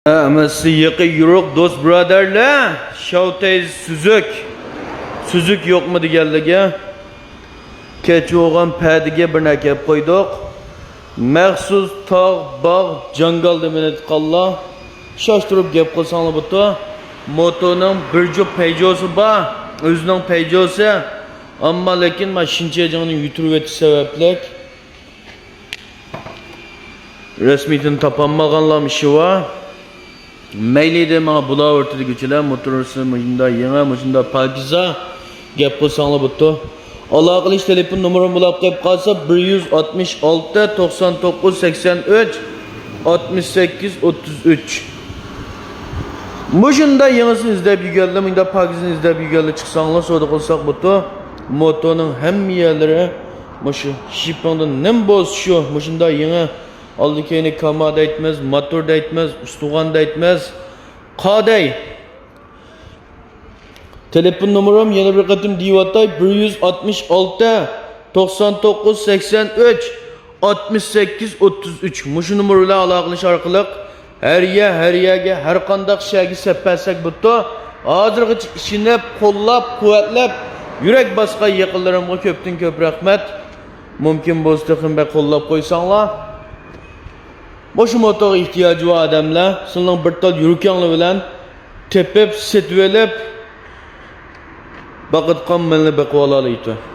Amasi yıkı yürük dost braderler. Şavtayız Süzük yok mu digellige? Keçi oğan pədige bir nakep koyduk. Məxsus tağ, bağ, jangal demenet qalla. Şaştırıp gep qılsanlı butu. Motonun bir cüp peycosu ba. Özünün peycosu. Amma lekin ma şinçecinin yuturveti sebeplek. Resmiyetin tapanmağanlam işi var. Meylide mana bula ortada geçiler motorası mıcında yena mıcında pakiza gap qilsanlar butu. Aloqa qilish telefon numaram bulab qolib qolsa 166 99 83 68 33. Muşunda yenisini izlep yürgənlər, mında pakizini izlep yürgənlər çıksanlar soda qilsak butu. Motonun hem yerleri muşu şipondan nem boz şu muşunda yeni aldı keyni kama da etmez, motor da etmez, ustuğan da etmez. Qaday. Telefon numaram yeni bir katım divatay 166 99 83 68 33. Muşu numarayla alaqılış arqılıq her yerge her qandaq şeygi sepelsek butu. Hazırgı işini qollap, kuvvetlep yürek basqa yaqınlarımga köptün köp rahmet. Mümkün bozdaqın be qollap qoysanlar. Boşu motora ihtiyacı var adamlar. Sınırın bir tal yürükenli bilen tepep, setvelep, bakıt kan menle bekvalalıydı.